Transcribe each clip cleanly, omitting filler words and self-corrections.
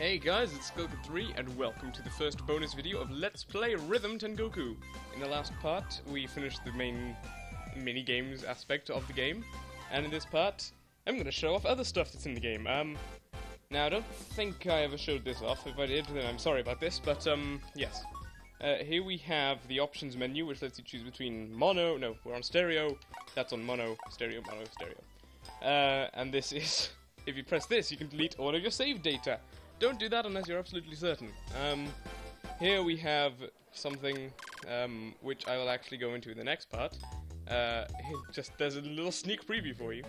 Hey guys, it's Goku3 and welcome to the first bonus video of Let's Play Rhythm Tengoku. In the last part, we finished the main mini-games aspect of the game, and in this part, I'm going to show off other stuff that's in the game. Now I don't think I ever showed this off. If I did, then I'm sorry about this, but yes. Here we have the options menu, which lets you choose between mono, no, we're on stereo, that's on mono, stereo, mono, stereo. And this is, if you press this, you can delete all of your save data. Don't do that unless you're absolutely certain. Here we have something which I will actually go into in the next part. There's a little sneak preview for you.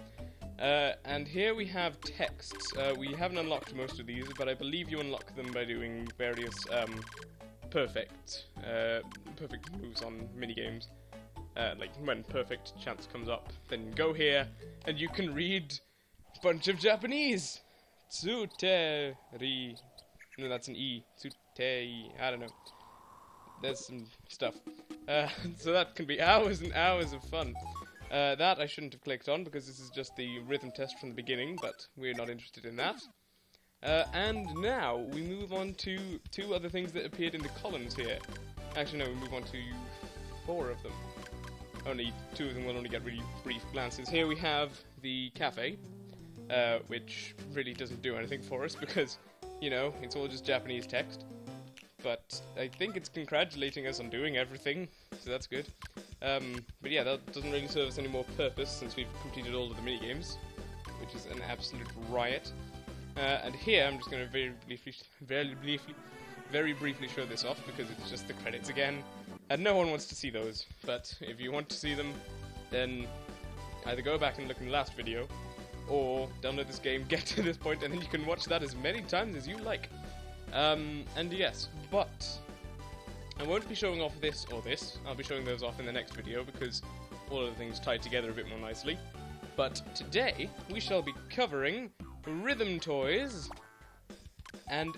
And here we have texts. We haven't unlocked most of these, but I believe you unlock them by doing various perfect moves on minigames. Like when perfect chance comes up, then go here and you can read a bunch of Japanese. Tsuteri. No, that's an E. Tsutei. I don't know. There's some stuff. So that can be hours and hours of fun. That I shouldn't have clicked on because this is just the rhythm test from the beginning, but we're not interested in that. And now we move on to two other things that appeared in the columns here. Actually, no, we move on to 4 of them. Only 2 of them will only get really brief glances. Here we have the cafe. Which really doesn't do anything for us because, you know, it's all just Japanese text. But I think it's congratulating us on doing everything, so that's good. But yeah, that doesn't really serve us any more purpose since we've completed all of the minigames, which is an absolute riot. And here I'm just going to very briefly show this off because it's just the credits again, and no one wants to see those. But if you want to see them, then either go back and look in the last video, or download this game, get to this point, and then you can watch that as many times as you like. And yes, but I won't be showing off this or this. I'll be showing those off in the next video because all of the things tie together a bit more nicely. But today, we shall be covering rhythm toys and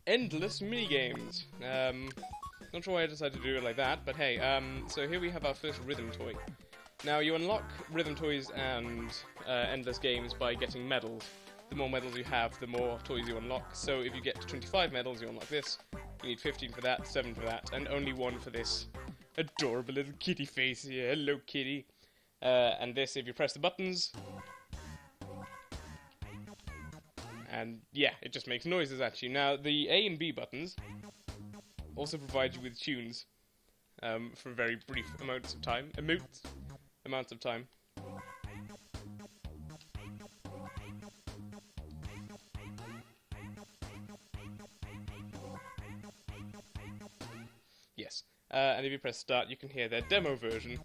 endless minigames. Not sure why I decided to do it like that, but hey, so here we have our first rhythm toy. Now, you unlock rhythm toys and endless games by getting medals. The more medals you have, the more toys you unlock. So if you get to 25 medals, you unlock this. You need 15 for that, 7 for that, and only 1 for this adorable little kitty face here. Hello, kitty. And this, if you press the buttons. And yeah, it just makes noises at you. Now, the A and B buttons also provide you with tunes for very brief amounts of time. Amounts of time. Yes. And if you press start, you can hear their demo version.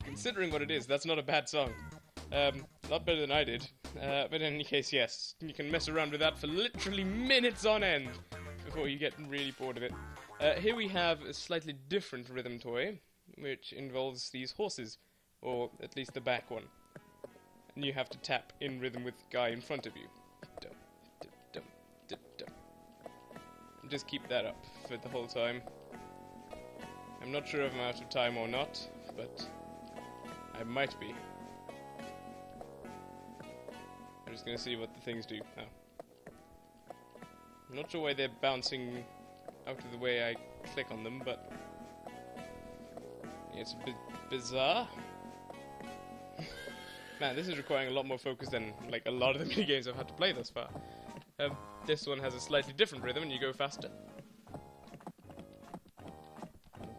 Considering what it is, that's not a bad song. A lot better than I did. But in any case, yes, you can mess around with that for literally minutes on end before you get really bored of it. Here we have a slightly different rhythm toy, which involves these horses, or at least the back one. And you have to tap in rhythm with the guy in front of you. Dum, dum, dum, dum, dum. And just keep that up for the whole time. I'm not sure if I'm out of time or not, but I might be. I'm just gonna see what the things do. Oh. I'm not sure why they're bouncing out of the way I click on them, but it's a bit bizarre. Man, this is requiring a lot more focus than like a lot of the minigames I've had to play thus far. This one has a slightly different rhythm and you go faster.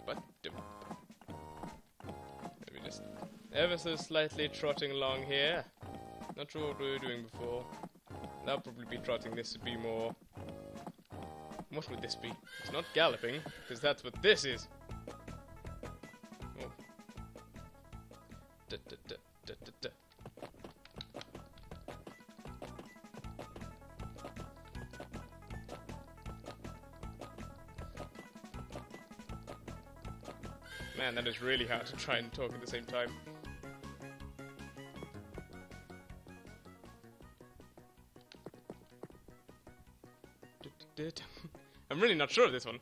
But maybe just ever so slightly trotting along here. Not sure what we were doing before. That'll probably be trotting. This would be more... What would this be? It's not galloping, because that's what this is. Oh. Da, da, da, da, da, da. Man, that is really hard to try and talk at the same time. I'm really not sure of this one.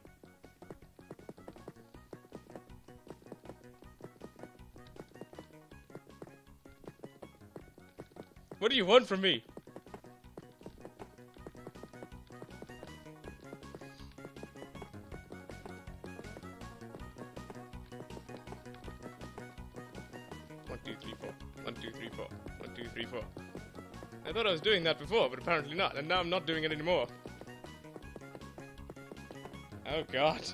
What do you want from me? One, two, three, four. 1, 2, 3, 4. 1, 2, 3, 4. I thought I was doing that before, but apparently not, and now I'm not doing it anymore. Oh god.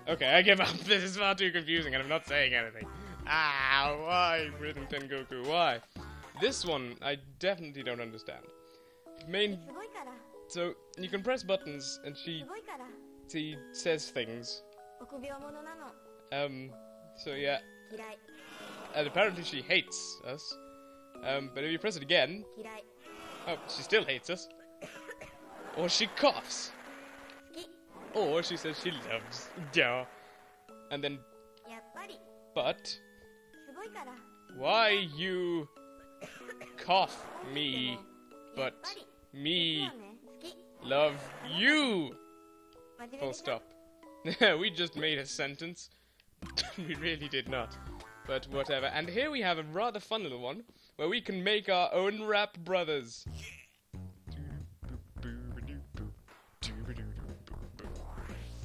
Okay, I give up. This is far too confusing and I'm not saying anything. Ah, why Rhythm Tengoku? Why? This one, I definitely don't understand. So, you can press buttons and she says things. So yeah. And apparently she hates us. But if you press it again... Oh, she still hates us. Or she coughs. Or she says she loves. Yeah. And then... But... Why you... cough me, but me love you? Full stop. We just made a sentence. We really did not. But whatever. And here we have a rather fun little one, where we can make our own rap brothers.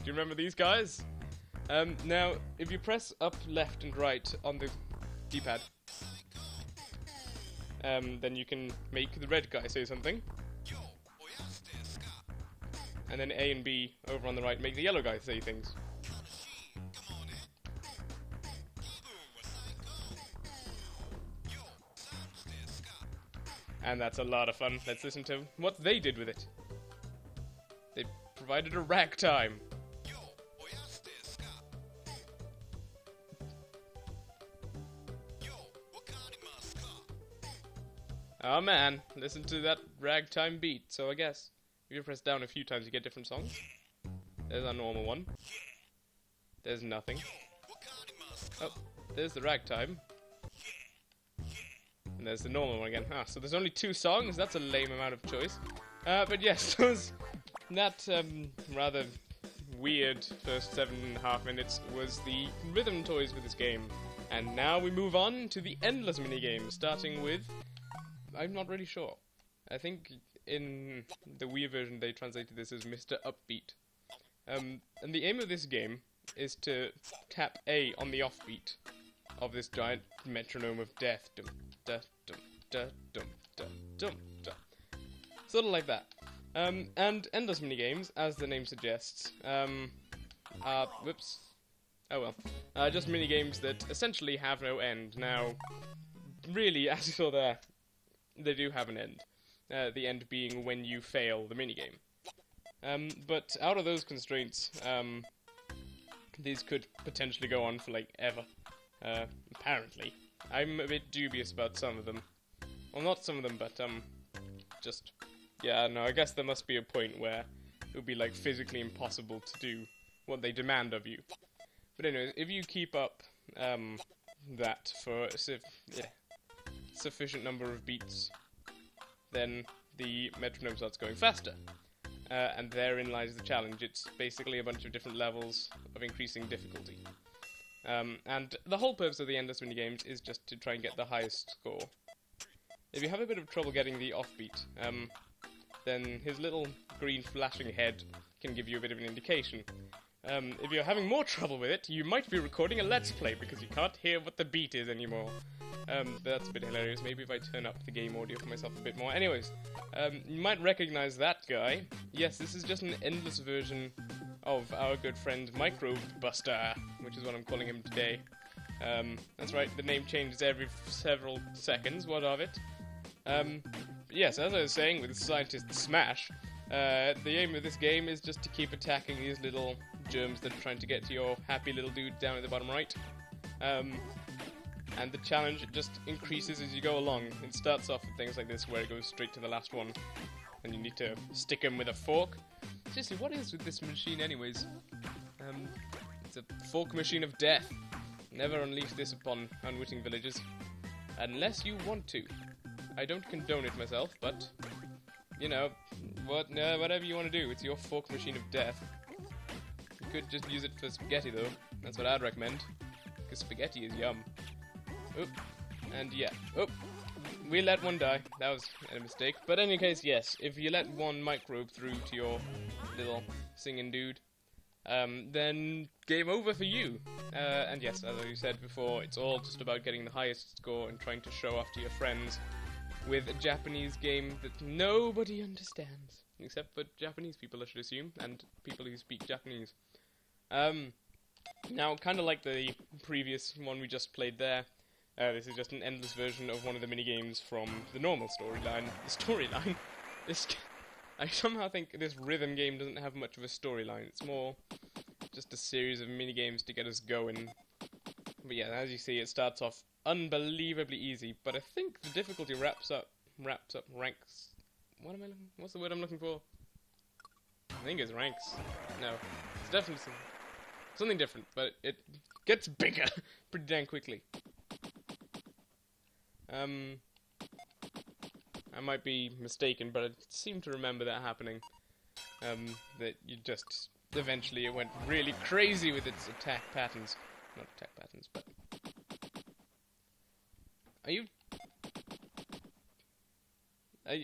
Do you remember these guys? Now, if you press up, left, and right on the D-pad, then you can make the red guy say something. And then A and B over on the right make the yellow guy say things. And that's a lot of fun. Let's listen to what they did with it. They provided a ragtime. Oh man, listen to that ragtime beat. So I guess if you press down a few times you get different songs. There's our normal one. There's nothing. Oh, there's the ragtime. And there's the normal one again. Ah, so there's only 2 songs. That's a lame amount of choice. But yes, that rather weird first 7.5 minutes was the rhythm toys for this game. And now we move on to the endless minigames, starting with... I'm not really sure. I think in the Wii version they translated this as Mr. Upbeat. And the aim of this game is to tap A on the offbeat of this giant metronome of death. Dum, da, dum, da, dum, da, dum, da. Sort of like that. And endless minigames, as the name suggests, are... Whoops. Oh well. Just minigames that essentially have no end. Now, really, as you saw there, they do have an end. The end being when you fail the minigame. But out of those constraints, these could potentially go on for, like, ever. Apparently. I'm a bit dubious about some of them. Well, not some of them, but, just... Yeah, no, I guess there must be a point where it would be, like, physically impossible to do what they demand of you. But anyways, if you keep up, that for sufficient number of beats, then the metronome starts going faster. And therein lies the challenge. It's basically a bunch of different levels of increasing difficulty. And the whole purpose of the endless minigames is just to try and get the highest score. If you have a bit of trouble getting the offbeat, then his little green flashing head can give you a bit of an indication. If you're having more trouble with it, you might be recording a Let's Play because you can't hear what the beat is anymore. That's a bit hilarious. Maybe if I turn up the game audio for myself a bit more. Anyways, you might recognize that guy. Yes, this is just an endless version of our good friend Micro Buster, which is what I'm calling him today. That's right, the name changes every several seconds. What of it? Yes, as I was saying with Scientist Smash, the aim of this game is just to keep attacking these little germs that are trying to get to your happy little dude down at the bottom right. And the challenge just increases as you go along. It starts off with things like this where it goes straight to the last one, and you need to stick him with a fork. Seriously, what is with this machine anyways? It's a fork machine of death. Never unleash this upon unwitting villagers. Unless you want to. I don't condone it myself, but, you know, whatever you want to do, it's your fork machine of death. could just use it for spaghetti though. That's what I'd recommend. Because spaghetti is yum. Oop. And yeah. Oop. We let one die. That was a mistake. But in any case, yes. If you let one microbe through to your little singing dude, then game over for you. And yes, as I said before, it's all just about getting the highest score and trying to show off to your friends with a Japanese game that nobody understands. Except for Japanese people, I should assume, and people who speak Japanese. Now, kind of like the previous one we just played there, this is just an endless version of one of the minigames from the normal storyline. I somehow think this rhythm game doesn't have much of a storyline. It's more just a series of minigames to get us going. But yeah, as you see, it starts off unbelievably easy, but I think the difficulty ranks. What's the word I'm looking for? I think it's ranks. No, it's definitely something different, but it gets bigger pretty damn quickly. I might be mistaken, but I seem to remember that happening. That you just eventually it went really crazy with its attack patterns. Not attack patterns, but are you?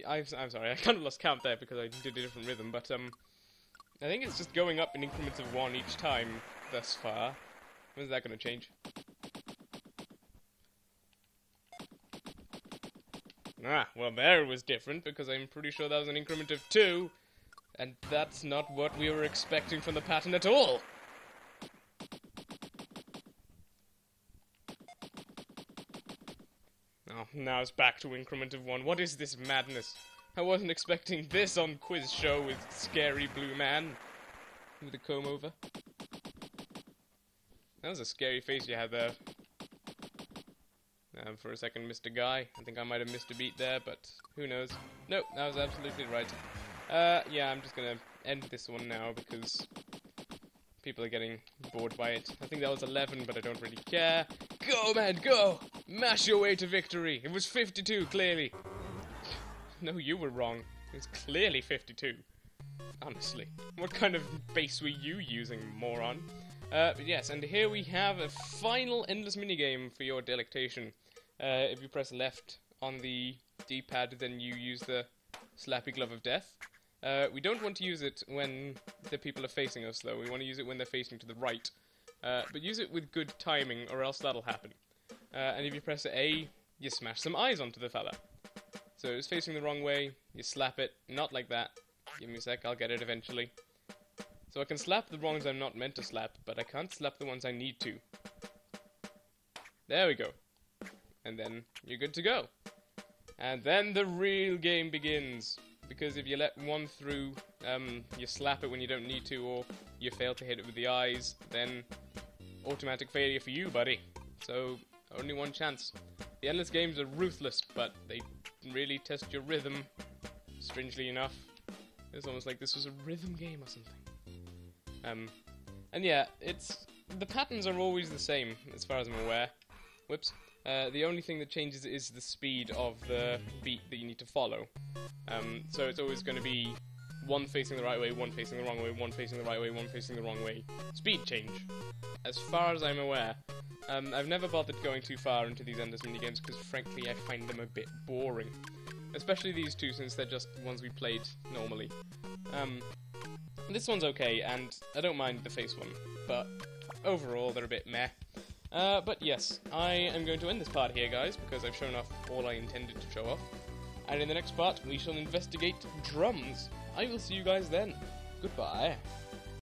I'm sorry, I kind of lost count there because I did a different rhythm, but I think it's just going up in increments of 1 each time thus far. When's that going to change? Ah, well there it was different because I'm pretty sure that was an increment of 2, and that's not what we were expecting from the pattern at all. Oh, now it's back to increment of 1. What is this madness? I wasn't expecting this on Quiz Show with Scary Blue Man with a comb over. That was a scary face you had there. For a second, Mr. Guy. I think I might have missed a beat there, but who knows? Nope, that was absolutely right. Yeah, I'm just gonna end this one now because people are getting bored by it. I think that was 11, but I don't really care. Go, man, go! Mash your way to victory! It was 52, clearly. No, you were wrong. It was clearly 52. Honestly. What kind of base were you using, moron? But yes, and here we have a final endless minigame for your delectation. If you press left on the D-pad, then you use the slappy glove of death. We don't want to use it when the people are facing us, though. We want to use it when they're facing to the right. But use it with good timing, or else that'll happen. And if you press A, you smash some eyes onto the fella. So it's facing the wrong way, you slap it, not like that. Give me a sec, I'll get it eventually. So I can slap the ones I'm not meant to slap, but I can't slap the ones I need to. There we go. And then you're good to go. And then the real game begins. Because if you let one through, you slap it when you don't need to, or you fail to hit it with the eyes, then automatic failure for you, buddy. So, only one chance. The endless games are ruthless, but they really test your rhythm, strangely enough. It's almost like this was a rhythm game or something. And yeah, the patterns are always the same, as far as I'm aware. Whoops. The only thing that changes is the speed of the beat that you need to follow. So it's always going to be one facing the right way, one facing the wrong way, one facing the right way, one facing the wrong way. Speed change, as far as I'm aware. I've never bothered going too far into these endless minigames because frankly I find them a bit boring. Especially these two, since they're just ones we played normally. This one's okay, and I don't mind the face one, but overall they're a bit meh. But yes, I am going to end this part here, guys, because I've shown off all I intended to show off. And in the next part, we shall investigate drums. I will see you guys then. Goodbye.